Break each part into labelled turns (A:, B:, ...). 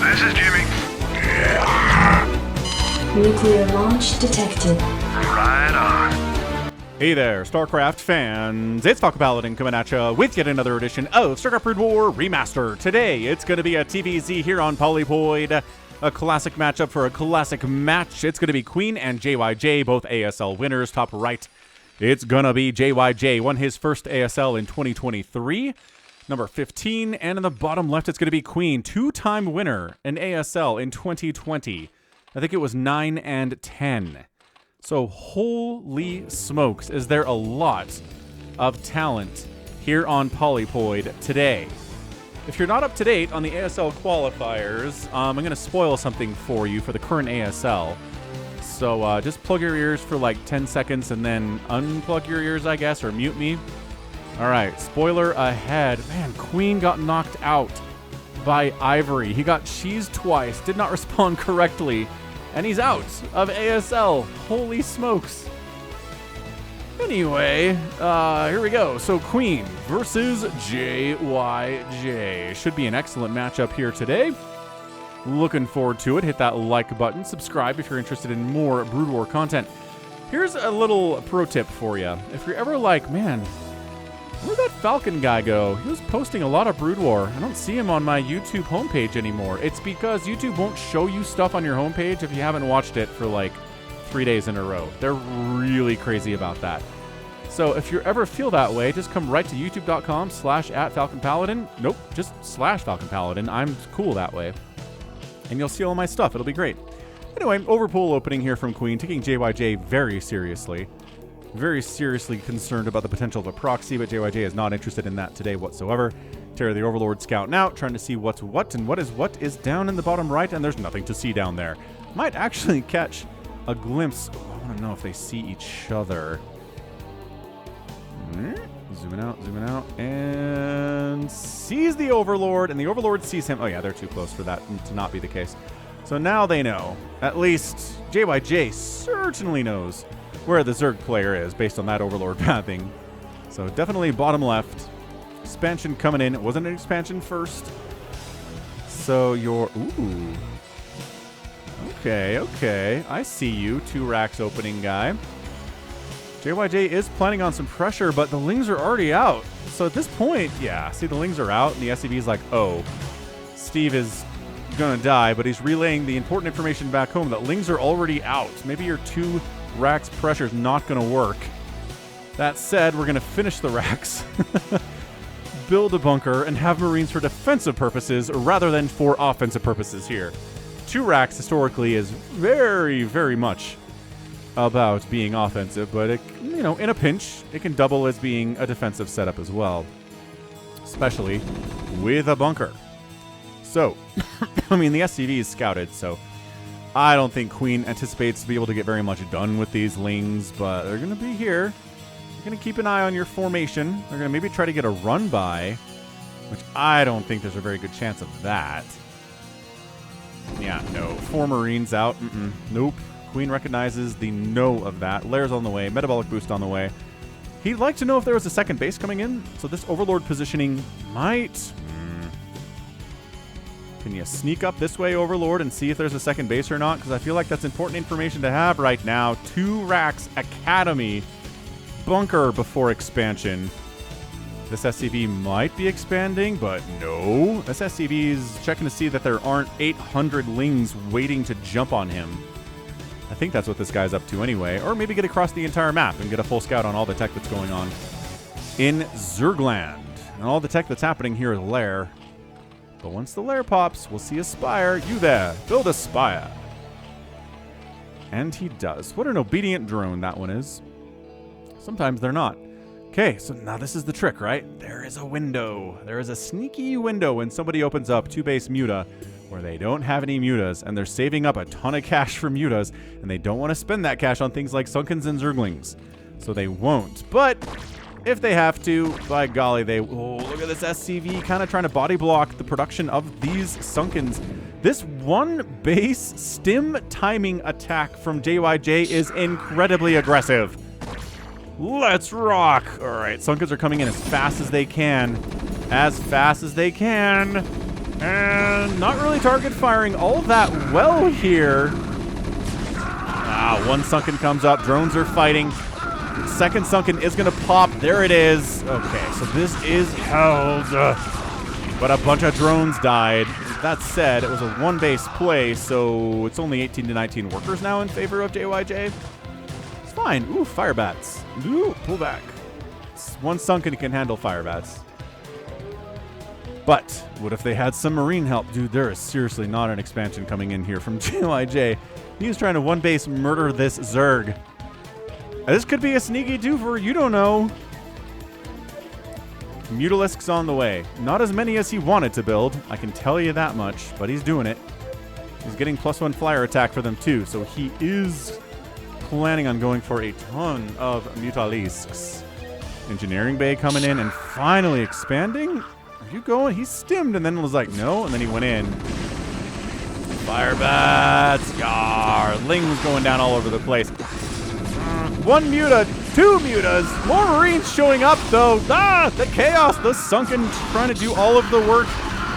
A: This is Jimmy.
B: Nuclear launch detected.
A: Right on.
C: Hey there, StarCraft fans. It's Falcon Paladin coming at you with yet another edition of StarCraft Brood War Remastered. Today, it's going to be a TVZ here on Polypoid. A classic matchup for a classic match. It's going to be Queen and JyJ, both ASL winners. Top right, it's going to be JyJ. Won his first ASL in 2023. Number 15. And in the bottom left, it's going to be Queen. Two-time winner in ASL in 2020. I think it was 9 and 10. So holy smokes, is there a lot of talent here on Polypoid today. If you're not up to date on the ASL qualifiers, I'm going to spoil something for you for the current ASL. So just plug your ears for like 10 seconds and then unplug your ears, I guess, or mute me. All right, spoiler ahead. Man, Queen got knocked out by Ivory. He got cheesed twice, did not respond correctly, and he's out of ASL. Holy smokes. Anyway, here we go. So Queen versus JyJ. Should be an excellent matchup here today. Looking forward to it. Hit that like button. Subscribe if you're interested in more Brood War content. Here's a little pro tip for you. If you're ever like, man, where'd that Falcon guy go? He was posting a lot of Brood War. I don't see him on my YouTube homepage anymore. It's because YouTube won't show you stuff on your homepage if you haven't watched it for like 3 days in a row. They're really crazy about that. So if you ever feel that way, just come right to youtube.com/@FalconPaladin. Nope, just /FalconPaladin. I'm cool that way. And you'll see all my stuff. It'll be great. Anyway, overpool opening here from Queen, taking JyJ very seriously. Very seriously concerned about the potential of a proxy, but JyJ is not interested in that today whatsoever. Terror the Overlord scouting out, trying to see what's what and what is down in the bottom right, and there's nothing to see down there. Might actually catch a glimpse. Oh, I want to know if they see each other. Zooming out, and sees the Overlord, and the Overlord sees him. Oh yeah, they're too close for that to not be the case. So now they know. At least JyJ certainly knows where the Zerg player is based on that Overlord pathing. So definitely bottom left. Expansion coming in. It wasn't an expansion first. So you're... Ooh. Okay. I see you. 2 racks opening guy. JyJ is planning on some pressure, but the Lings are already out. So at this point, yeah, see the Lings are out, and the SCV's like, oh, Steve is gonna die, but he's relaying the important information back home that Lings are already out. Maybe your 2 racks pressure is not gonna work. That said, we're gonna finish the racks, build a bunker, and have Marines for defensive purposes rather than for offensive purposes here. 2 racks historically is very, very much about being offensive, but it, you know, in a pinch, it can double as being a defensive setup as well, especially with a bunker. So, I mean, the SCV is scouted, so I don't think Queen anticipates to be able to get very much done with these Lings, but they're going to be here. They're going to keep an eye on your formation. They're going to maybe try to get a run by, which I don't think there's a very good chance of that. Yeah, no. 4 Marines out. Nope. Queen recognizes the no of that. Lairs on the way. Metabolic boost on the way. He'd like to know if there was a second base coming in. So this Overlord positioning might... Can you sneak up this way, Overlord, and see if there's a second base or not? Because I feel like that's important information to have right now. 2 racks, Academy, bunker before expansion. This SCV might be expanding, but no. This SCV is checking to see that there aren't 800 Lings waiting to jump on him. I think that's what this guy's up to anyway. Or maybe get across the entire map and get a full scout on all the tech that's going on in Zergland. And all the tech that's happening here is Lair. But once the Lair pops, we'll see a Spire. You there. Build a Spire. And he does. What an obedient drone that one is. Sometimes they're not. Okay, so now this is the trick, right? There is a window. There is a sneaky window when somebody opens up 2-base Muta where they don't have any Mutas, and they're saving up a ton of cash for Mutas, and they don't want to spend that cash on things like Sunkens and Zerglings. So they won't. But if they have to, by golly, they... Oh, look at this SCV kind of trying to body block the production of these Sunkens. This 1-base stim timing attack from JyJ is incredibly aggressive. Let's rock! All right, Sunkens are coming in as fast as they can. As fast as they can. And not really target firing all that well here. One sunken comes up. Drones are fighting. Second sunken is going to pop. There it is. Okay, so this is held. But a bunch of drones died. That said, it was a one-base play, so it's only 18 to 19 workers now in favor of JyJ. It's fine. Ooh, fire bats. Ooh, pull back. One sunken can handle fire bats. But what if they had some marine help? Dude, there is seriously not an expansion coming in here from JyJ. He's trying to one-base murder this Zerg. This could be a sneaky twofer. You don't know. Mutalisks on the way. Not as many as he wanted to build. I can tell you that much, but he's doing it. He's getting +1 flyer attack for them too, so he is planning on going for a ton of Mutalisks. Engineering bay coming in and finally expanding. Are you going? He stimmed and then was like, no, and then he went in. Fire bats. Yar. Lings going down all over the place. One muta, two mutas, more marines showing up though. The chaos, the sunken trying to do all of the work.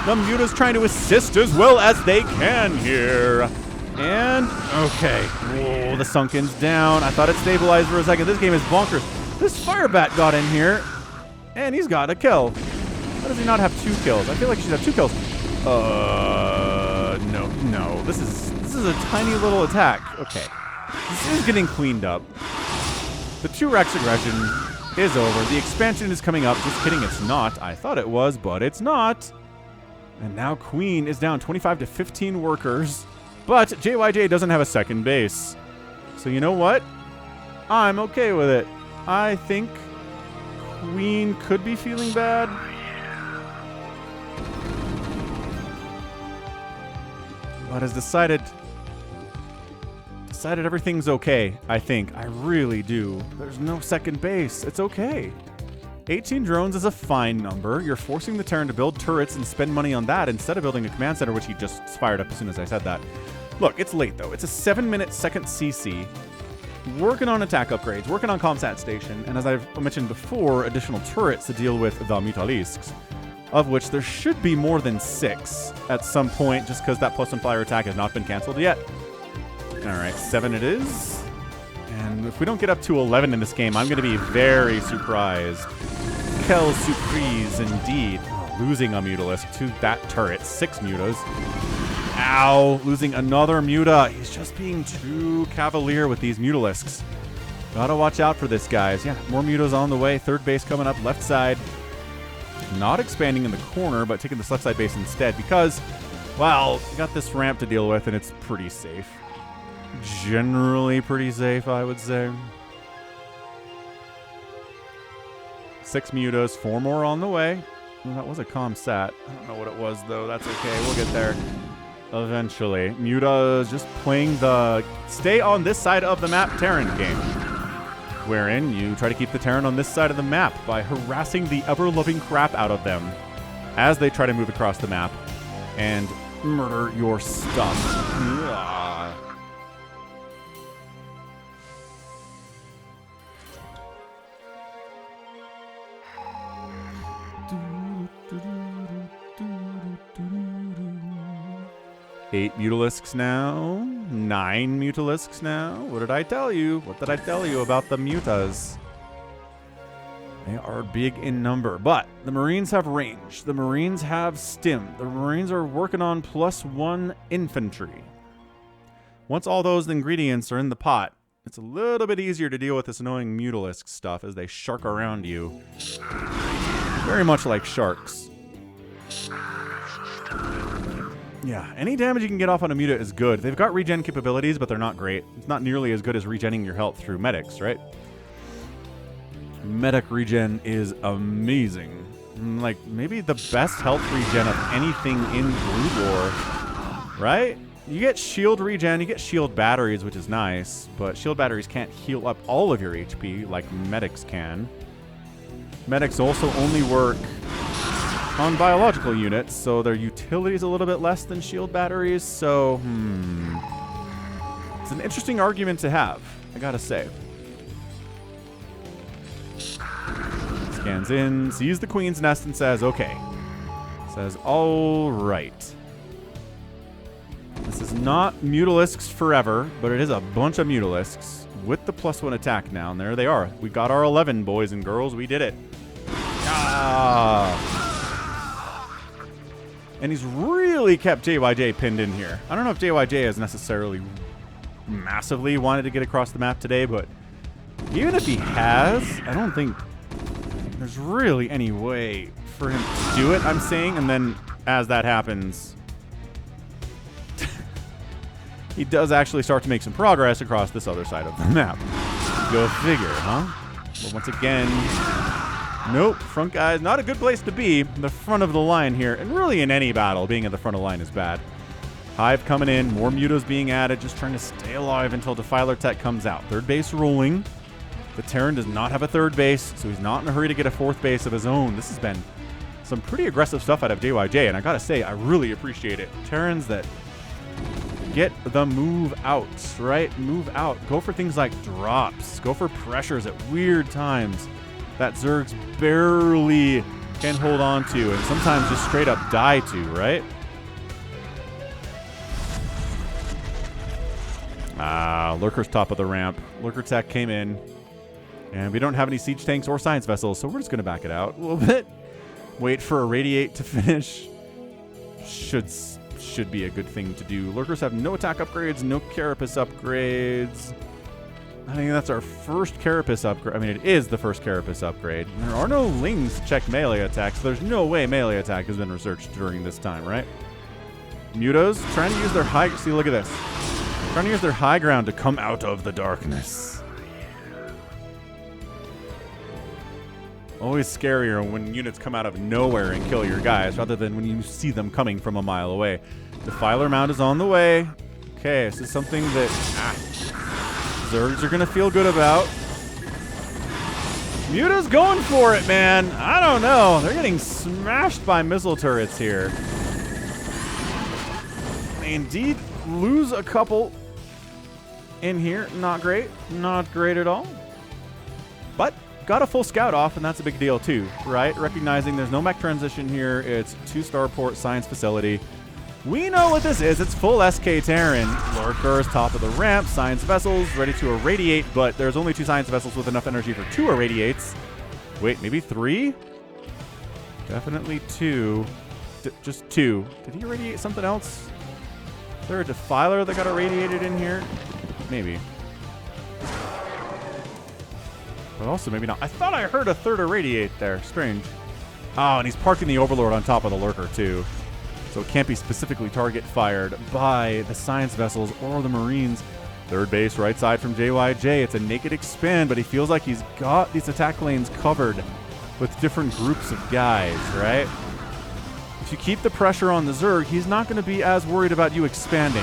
C: The mutas trying to assist as well as they can here. And, okay. Whoa, the sunken's down. I thought it stabilized for a second. This game is bonkers. This fire bat got in here, and he's got a kill. Why does he not have 2 kills? I feel like he should have 2 kills. No. This is a tiny little attack. Okay. This is getting cleaned up. The 2-Rex aggression is over. The expansion is coming up. Just kidding, it's not. I thought it was, but it's not. And now Queen is down 25 to 15 workers. But JyJ doesn't have a second base. So you know what? I'm okay with it. I think Queen could be feeling bad. But has decided everything's okay, I think. I really do. There's no second base. It's okay. 18 drones is a fine number. You're forcing the Terran to build turrets and spend money on that instead of building a command center, which he just fired up as soon as I said that. Look, it's late, though. It's a 7-minute second CC. Working on attack upgrades, working on Comsat Station, and as I've mentioned before, additional turrets to deal with the Mutalisks, of which there should be more than 6 at some point, just because that +1 flyer attack has not been canceled yet. All right, 7 it is. And if we don't get up to 11 in this game, I'm going to be very surprised. Quelle surprise indeed. Losing a Mutalisk to that turret. 6 mutas. Ow, losing another muta. He's just being too cavalier with these Mutalisks. Gotta watch out for this, guys. Yeah, more mutas on the way. Third base coming up, left side. Not expanding in the corner, but taking this left side base instead because, well, you got this ramp to deal with, and it's pretty safe. Generally pretty safe, I would say. 6 mutas, 4 more on the way. Well, that was a Comsat. I don't know what it was, though. That's okay. We'll get there eventually. Muta is just playing the stay on this side of the map Terran game, wherein you try to keep the Terran on this side of the map by harassing the ever-loving crap out of them as they try to move across the map and murder your stuff. Ugh. Eight Mutalisks now. 9 Mutalisks now. What did I tell you? What did I tell you about the mutas? They are big in number, but the Marines have range. The Marines have stim. The Marines are working on +1 infantry. Once all those ingredients are in the pot, it's a little bit easier to deal with this annoying Mutalisk stuff as they shark around you. Very much like sharks. Yeah, any damage you can get off on a muta is good. They've got regen capabilities, but they're not great. It's not nearly as good as regenning your health through medics, right? Medic regen is amazing. Like, maybe the best health regen of anything in Blue War, right? You get shield regen, you get shield batteries, which is nice, but shield batteries can't heal up all of your HP like medics can. Medics also only work on biological units, so their utility is a little bit less than shield batteries, so, it's an interesting argument to have, I gotta say. Scans in, sees the Queen's Nest, and says, okay, Says, all right. This is not Mutalisks forever, but it is a bunch of Mutalisks with the +1 attack now. And there they are. We got our 11, boys and girls. We did it. Ah. And he's really kept JyJ pinned in here. I don't know if JyJ has necessarily massively wanted to get across the map today, but even if he has, I don't think there's really any way for him to do it, I'm saying. And then as that happens, he does actually start to make some progress across this other side of the map. Go figure, huh? But once again, nope, front guys, not a good place to be. The front of the line here, and really in any battle, being at the front of the line is bad. Hive coming in, more mutos being added, just trying to stay alive until Defiler Tech comes out. Third base rolling. The Terran does not have a third base, so he's not in a hurry to get a fourth base of his own. This has been some pretty aggressive stuff out of JyJ, and I gotta say, I really appreciate it. Terrans that get the move out, right? Move out. Go for things like drops. Go for pressures at weird times that Zergs barely can hold on to and sometimes just straight up die to, right? Lurker's top of the ramp. Lurker Tech came in, and we don't have any siege tanks or science vessels, so we're just going to back it out a little bit. Wait for a radiate to finish. Should be a good thing to do. Lurkers have no attack upgrades, no carapace upgrades. I think that's our first carapace upgrade. I mean, it is the first carapace upgrade. There are no lings to check melee attacks, so there's no way melee attack has been researched during this time, right? Mutos trying to use their high... See, look at this. Trying to use their high ground to come out of the darkness. Always scarier when units come out of nowhere and kill your guys, rather than when you see them coming from a mile away. Defiler Mount is on the way. Okay, this is something that Zergs are going to feel good about. Muta's going for it, man. I don't know. They're getting smashed by missile turrets here. They indeed lose a couple in here. Not great. Not great at all. But got a full scout off, and that's a big deal too, right? Recognizing there's no mech transition here. It's 2-starport science facility. We know what this is. It's full SK Terran. Lurkers top of the ramp. Science vessels ready to irradiate, but there's only 2 science vessels with enough energy for 2 irradiates. Wait, maybe 3? Definitely 2. Just 2. Did he irradiate something else? Is there a Defiler that got irradiated in here? Maybe. But also maybe not. I thought I heard a 3rd irradiate there. Strange. Oh, and he's parking the Overlord on top of the Lurker too. So it can't be specifically target fired by the science vessels or the Marines. Third base, right side from JyJ. It's a naked expand, but he feels like he's got these attack lanes covered with different groups of guys, right? If you keep the pressure on the Zerg, he's not going to be as worried about you expanding.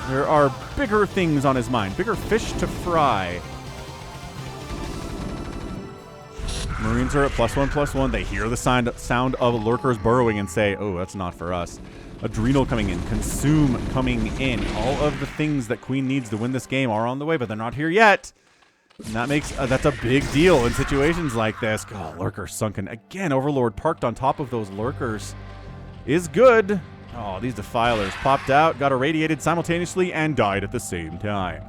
C: There are bigger things on his mind, bigger fish to fry. Marines are at +1/+1. They hear the sound of Lurkers burrowing and say, oh, that's not for us. Adrenal coming in. Consume coming in. All of the things that Queen needs to win this game are on the way, but they're not here yet. And that makes that's a big deal in situations like this. Oh, Lurker sunken. Again, Overlord parked on top of those Lurkers is good. Oh, these Defilers popped out, got irradiated simultaneously, and died at the same time.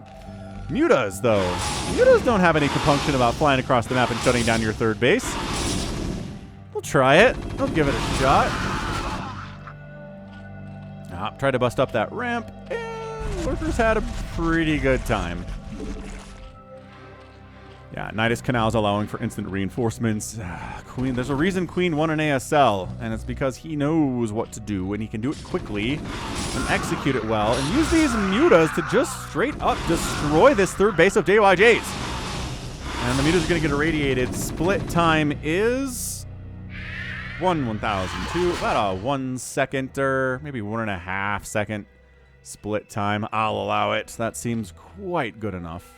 C: Mutas, though. Mutas don't have any compunction about flying across the map and shutting down your third base. We'll try it. We'll give it a shot. Try to bust up that ramp, and Lurkers had a pretty good time. Yeah, Nidus Canal's allowing for instant reinforcements. Queen, there's a reason Queen won an ASL, and it's because he knows what to do, and he can do it quickly and execute it well, and use these mutas to just straight up destroy this third base of JyJ's. And the mutas are going to get irradiated. Split time is 1/1002, about a 1 second or maybe 1.5 second split time. I'll allow it. That seems quite good enough.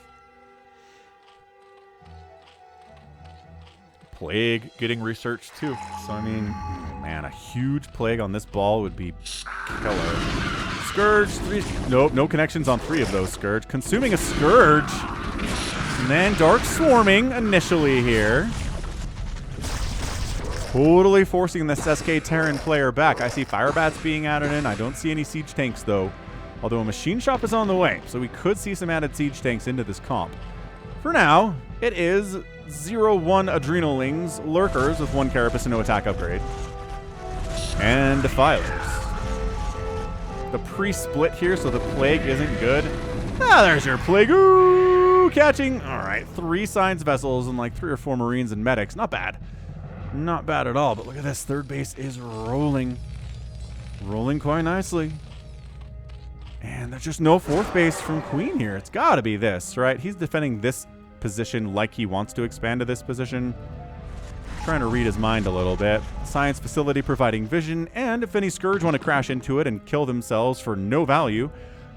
C: Plague getting researched too. So I mean, man, a huge plague on this ball would be killer. Scourge, 3. Nope, no connections on 3 of those Scourge. Consuming a Scourge. And then Dark Swarming initially here. totally forcing this SK Terran player back. I see fire bats being added in. I don't see any siege tanks, though. Although a machine shop is on the way, so we could see some added siege tanks into this comp. For now, it is 0-1 Adrenalings, Lurkers with 1 Carapace and no attack upgrade. And Defilers. The pre-split here, so the Plague isn't good. Ah, there's your Plague. Ooh, catching. All right, 3 Science Vessels and like 3 or 4 Marines and Medics. Not bad. Not bad at all, but look at this. Third base is rolling. Rolling quite nicely. And there's just no fourth base from Queen here. It's got to be this, right? He's defending this position like he wants to expand to this position. Trying to read his mind a little bit. Science facility providing vision, and if any Scourge want to crash into it and kill themselves for no value,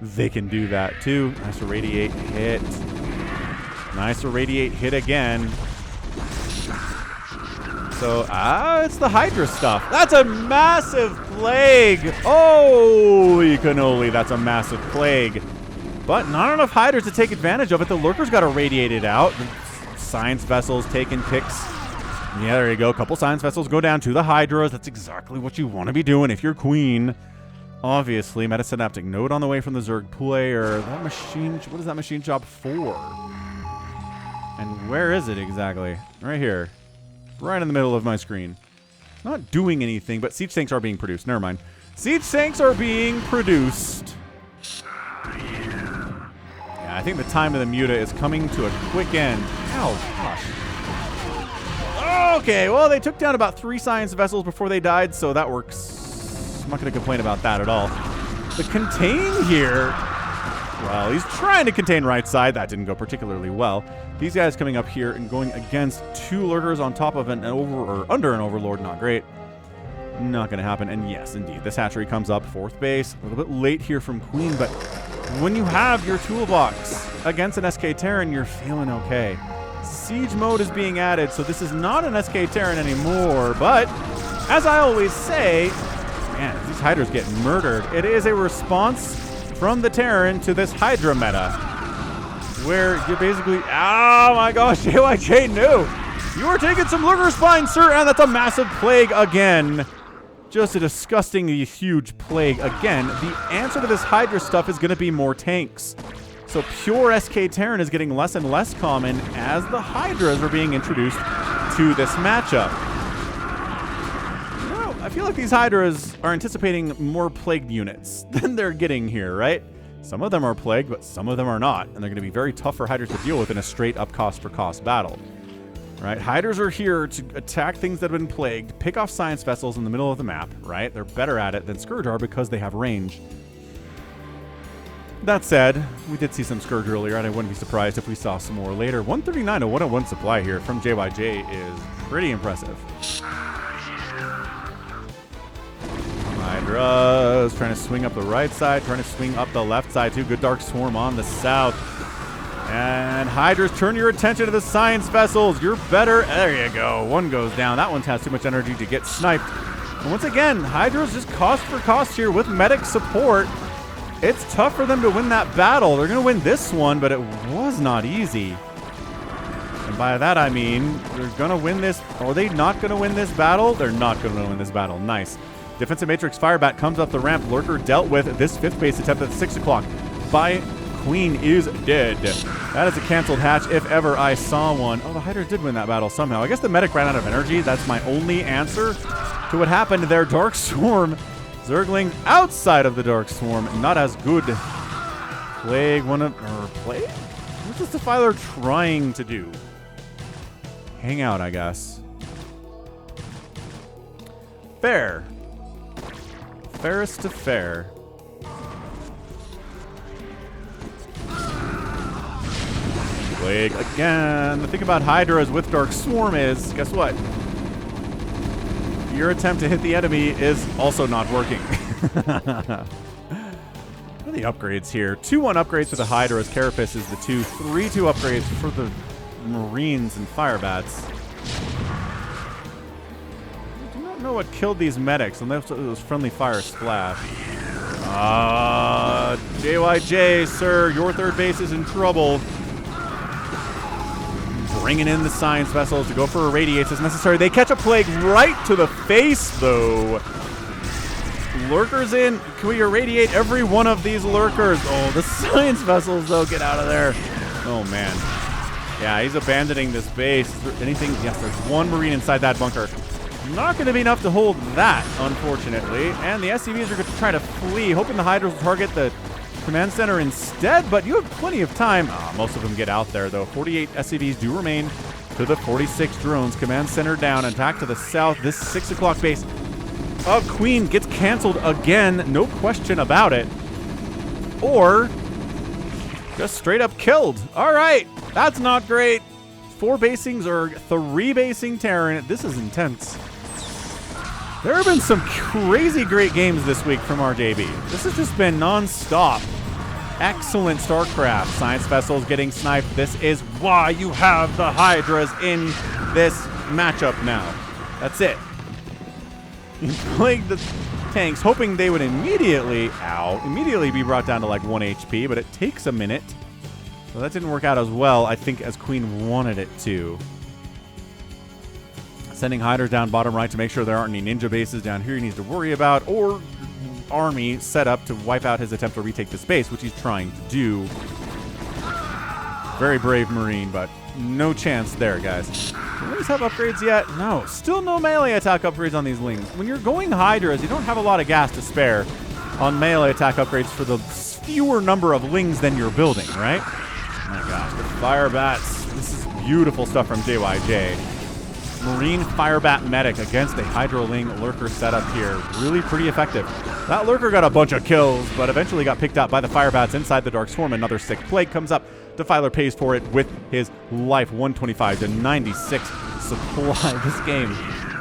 C: they can do that too. Nice irradiate hit. Nice irradiate hit again. So, it's the Hydra stuff. That's a massive Plague. Holy cannoli, that's a massive Plague. But not enough Hydras to take advantage of it. The Lurkers got irradiated out. The Science Vessels taking picks. Yeah, there you go. A couple Science Vessels go down to the Hydras. That's exactly what you want to be doing if you're Queen. Obviously, Metasynaptic Node on the way from the Zerg player. That machine, what is that machine shop for? And where is it exactly? Right here. Right in the middle of my screen. Not doing anything, but siege tanks are being produced. Never mind. Siege tanks are being produced. Yeah, I think the time of the Muta is coming to a quick end. Ow, gosh. Okay, well, they took down about 3 Science Vessels before they died, so that works. I'm not going to complain about that at all. The contain here, well, he's trying to contain right side. That didn't go particularly well. These guys coming up here and going against 2 Lurkers on top of under an Overlord. Not great. Not going to happen. And yes, indeed, this hatchery comes up 4th base. A little bit late here from Queen, but when you have your toolbox against an SK Terran, you're feeling okay. Siege mode is being added, so this is not an SK Terran anymore, but as I always say, man, these Hydras get murdered. It is a response from the Terran to this Hydra meta, where you're basically, oh my gosh, JyJ knew. You are taking some Lurker Spine, sir, and that's a massive Plague again. Just a disgusting, huge Plague again. The answer to this Hydra stuff is going to be more tanks. So pure SK Terran is getting less and less common as the Hydras are being introduced to this matchup. You know, I feel like these Hydras are anticipating more Plagued units than they're getting here, right? Some of them are Plagued, but some of them are not. And they're going to be very tough for Hydras to deal with in a straight up cost for cost battle. Right? Hydras are here to attack things that have been Plagued, pick off Science Vessels in the middle of the map, right? They're better at it than Scourge are because they have range. That said, we did see some Scourge earlier, and I wouldn't be surprised if we saw some more later. 139 to 101 supply here from JyJ is pretty impressive. Hydras trying to swing up the right side, trying to swing up the left side too. Good Dark Swarm on the south. And Hydras, turn your attention to the Science Vessels. You're better. There you go. One goes down. That one has too much energy to get sniped. And once again, Hydras just cost for cost here with medic support. It's tough for them to win that battle. They're going to win this one, but it was not easy. And by that, I mean, they're going to win this. Are they not going to win this battle? They're not going to win this battle. Nice. Defensive Matrix Firebat comes up the ramp. Lurker dealt with. This 5th base attempt at 6 o'clock by Queen is dead. That is a canceled hatch if ever I saw one. Oh, the Hydra did win that battle somehow. I guess the medic ran out of energy. That's my only answer to what happened to their Dark Swarm. Zergling outside of the Dark Swarm, not as good. Plague, Plague? What's this Defiler trying to do? Hang out, I guess. Fair. Fairest to fair. Plague again. The thing about Hydras with Dark Swarm is, guess what? Your attempt to hit the enemy is also not working. What are the upgrades here? 2-1 upgrades for the Hydras. Carapace is the 2. 3-2 upgrades for the Marines and Firebats. I do not know what killed these medics unless it was friendly fire splash. JyJ, sir, your 3rd base is in trouble. bringing in the science vessels to go for irradiates as necessary. They catch a plague right to the face, though. Lurkers in. Can we irradiate every one of these lurkers? Oh, the science vessels, though, get out of there. Oh, man. Yeah, he's abandoning this base. Is there anything? Yes, there's one Marine inside that bunker. Not going to be enough to hold that, unfortunately. And the SCVs are going to try to flee, hoping the Hydras will target the command center instead, but you have plenty of time. Most of them get out there, though. 48 SCVs do remain to the 46 drones. Command center down. Attack to the south. This 6 o'clock base of Queen gets canceled again. No question about it. Or just straight up killed. All right. That's not great. 4 basings or 3 basing Terran. This is intense. There have been some crazy great games this week from RJB. This has just been non-stop. Excellent StarCraft. Science vessels getting sniped. This is why you have the Hydras in this matchup now. That's it. You played the tanks, hoping they would immediately be brought down to like 1 HP, but it takes a minute. So that didn't work out as well, I think, as Queen wanted it to. Sending Hydras down bottom right to make sure there aren't any ninja bases down here he needs to worry about, or army set up to wipe out his attempt to retake the space, which he's trying to do. Very brave Marine, but no chance there, guys. Do Lings have upgrades yet? No. Still no melee attack upgrades on these Lings. When you're going Hydras, you don't have a lot of gas to spare on melee attack upgrades for the fewer number of Lings than you're building, right? Oh my gosh, the Fire Bats. This is beautiful stuff from JyJ. Marine Firebat Medic against a Hydroling Lurker setup here. Really pretty effective. That Lurker got a bunch of kills, but eventually got picked up by the Firebats inside the Dark Swarm. Another sick plague comes up. Defiler pays for it with his life. 125 to 96 supply. This game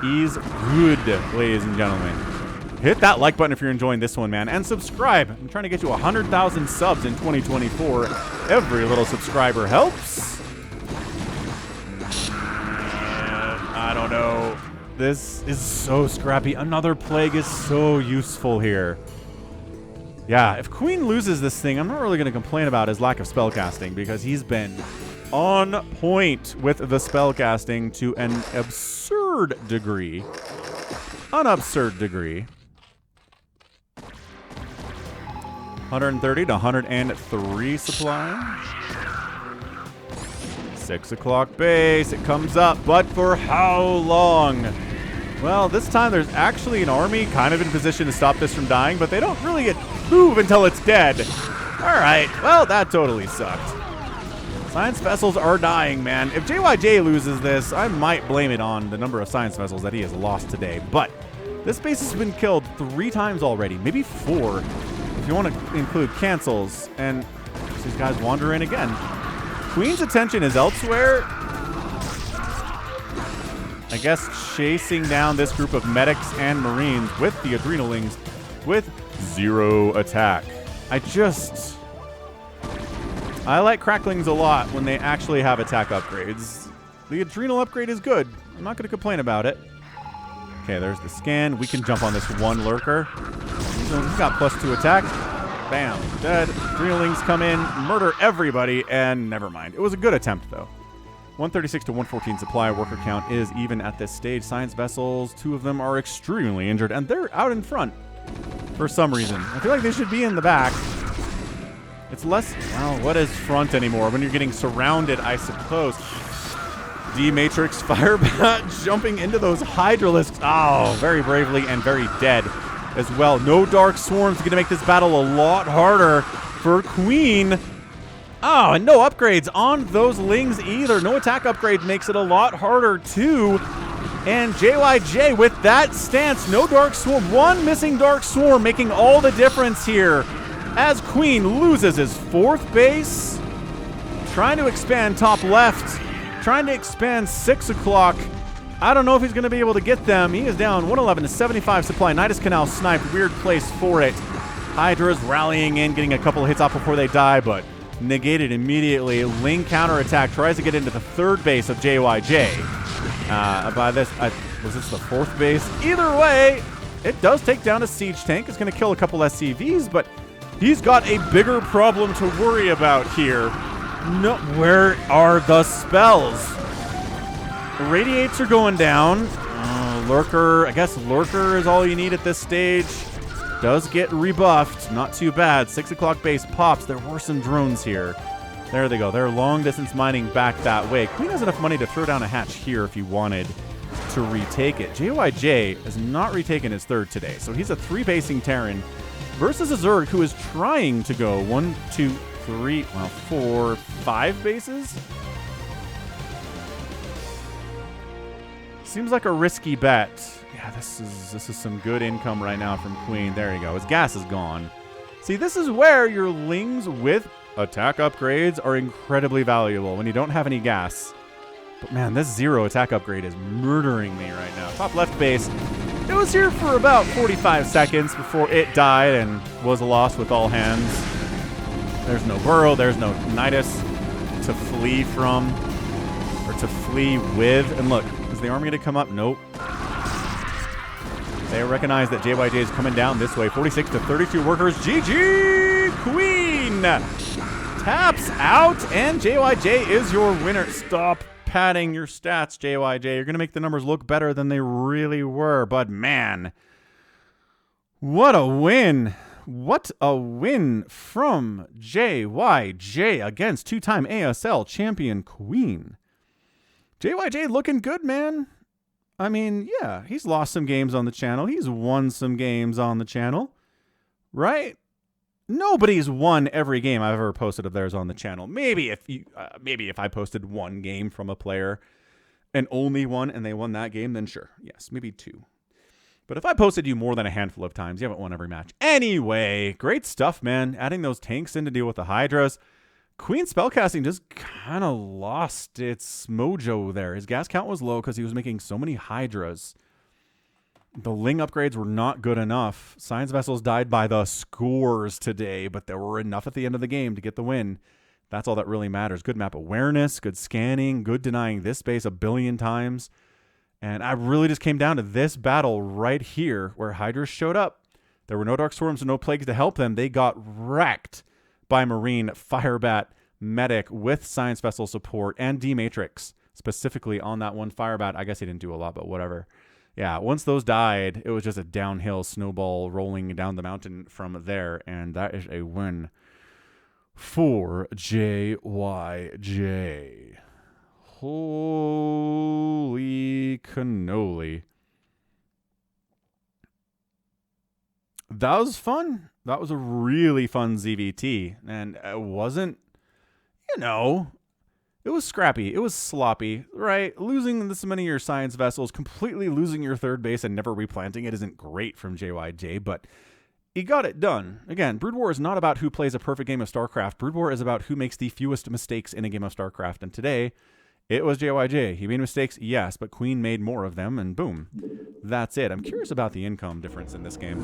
C: is good, ladies and gentlemen. Hit that like button if you're enjoying this one, man. And subscribe. I'm trying to get to 100,000 subs in 2024. Every little subscriber helps. I don't know. This is so scrappy. Another plague is so useful here. Yeah, if Queen loses this thing, I'm not really going to complain about his lack of spellcasting because he's been on point with the spellcasting to an absurd degree. An absurd degree. 130 to 103 supply. 6 o'clock base, it comes up, but for how long? Well, this time there's actually an army kind of in position to stop this from dying, but they don't really get move until it's dead. All right, well, that totally sucked. Science vessels are dying, man. If JyJ loses this, I might blame it on the number of science vessels that he has lost today, but this base has been killed 3 times already, maybe 4, if you want to include cancels, and these guys wander in again. Queen's attention is elsewhere. I guess chasing down this group of medics and Marines with the Adrenalings with 0 attack. I like Cracklings a lot when they actually have attack upgrades. The Adrenal upgrade is good. I'm not going to complain about it. Okay, there's the scan. We can jump on this one Lurker. So he's got +2 attack. Bam, dead. Adrenalings come in, murder everybody, and never mind. It was a good attempt, though. 136 to 114 supply. Worker count is even at this stage. Science vessels, 2 of them are extremely injured, and they're out in front for some reason. I feel like they should be in the back. It's less, well, what is front anymore? When you're getting surrounded, I suppose. D-Matrix Firebat jumping into those Hydralisks. Oh, very bravely and very dead as well. No Dark Swarms going to make this battle a lot harder for Queen. Oh, and no upgrades on those Lings either. No attack upgrade makes it a lot harder too. And JyJ with that stance, no Dark Swarm. 1 missing Dark Swarm making all the difference here as Queen loses his 4th base. Trying to expand top left. Trying to expand 6 o'clock. I don't know if he's going to be able to get them. He is down 111 to 75 supply. Nidus Canal sniped. Weird place for it. Hydra's rallying in, getting a couple of hits off before they die, but negated immediately. Ling counterattack tries to get into the 3rd base of JyJ. By this, was this the 4th base? Either way, it does take down a siege tank. It's going to kill a couple SCVs, but he's got a bigger problem to worry about here. No, where are the spells? Radiates are going down. Lurker, I guess Lurker is all you need at this stage. Does get rebuffed. Not too bad. 6 o'clock base pops. There were some drones here. There they go. They're long distance mining back that way. Queen has enough money to throw down a hatch here if he wanted to retake it. JyJ has not retaken his third today, so he's a 3-basing Terran versus a Zerg who is trying to go 1, 2, 3, 4, 5 bases. Seems like a risky bet. Yeah, this is some good income right now from Queen. There you go. His gas is gone. See, this is where your Lings with attack upgrades are incredibly valuable when you don't have any gas. But man, this 0 attack upgrade is murdering me right now. Top left base. It was here for about 45 seconds before it died and was lost with all hands. There's no burrow. There's no Nidus to flee from or to flee with. And look, is the army going to come up? Nope. They recognize that JyJ is coming down this way. 46 to 32 workers. GG! Queen taps out, and JyJ is your winner. Stop padding your stats, JyJ. You're going to make the numbers look better than they really were. But man, what a win. What a win from JyJ against 2-time ASL champion Queen. JyJ looking good, man. I mean, yeah, he's lost some games on the channel. He's won some games on the channel, right? Nobody's won every game I've ever posted of theirs on the channel. Maybe if I posted one game from a player and only one, and they won that game, then sure, yes, maybe 2. But if I posted you more than a handful of times, you haven't won every match. Anyway, great stuff, man. Adding those tanks in to deal with the Hydras. Queen spellcasting just kind of lost its mojo there. His gas count was low because he was making so many Hydras. The Ling upgrades were not good enough. Science Vessels died by the scores today, but there were enough at the end of the game to get the win. That's all that really matters. Good map awareness, good scanning, good denying this base a billion times. And I really just came down to this battle right here where Hydras showed up. There were no Dark Storms and no Plagues to help them. They got wrecked by Marine, Firebat, Medic with Science Vessel support and D-Matrix, specifically on that one Firebat. I guess he didn't do a lot, but whatever. Yeah, once those died, it was just a downhill snowball rolling down the mountain from there, and that is a win for JyJ. Holy cannoli. That was fun. That was a really fun ZVT. And it wasn't, it was scrappy. It was sloppy, right? Losing this many of your science vessels, completely losing your third base and never replanting it isn't great from JyJ, but he got it done. Again, Brood War is not about who plays a perfect game of StarCraft. Brood War is about who makes the fewest mistakes in a game of StarCraft. And today, it was JyJ. He made mistakes, yes, but Queen made more of them, and boom. That's it. I'm curious about the income difference in this game.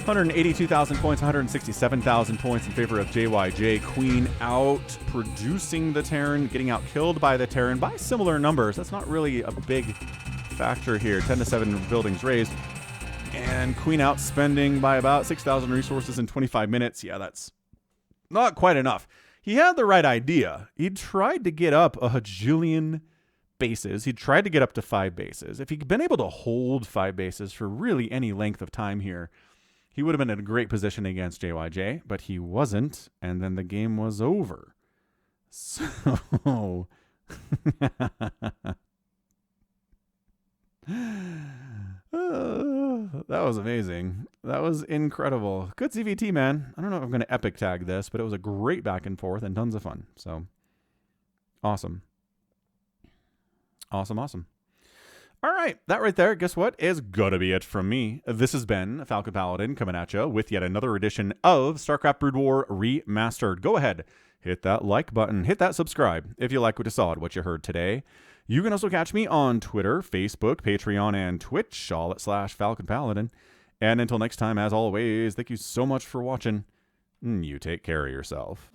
C: 182,000 points, 167,000 points in favor of JyJ. Queen out producing the Terran, getting out killed by the Terran by similar numbers. That's not really a big factor here. 10 to 7 buildings raised. And Queen out spending by about 6,000 resources in 25 minutes. Yeah, that's not quite enough. He had the right idea. He tried to get up a hajillion bases. He tried to get up to 5 bases. If he'd been able to hold 5 bases for really any length of time here, he would have been in a great position against JyJ, but he wasn't, and then the game was over. So, that was amazing. That was incredible. Good CVT, man. I don't know if I'm going to epic tag this, but it was a great back and forth and tons of fun. So, awesome. Awesome, awesome. All right, that right there, guess what, is gonna be it from me. This has been Falcon Paladin coming at you with yet another edition of StarCraft Brood War Remastered. Go ahead, hit that like button, hit that subscribe if you like what you saw and what you heard today. You can also catch me on Twitter, Facebook, Patreon, and Twitch, all at /Falcon Paladin. And until next time, as always, thank you so much for watching. You take care of yourself.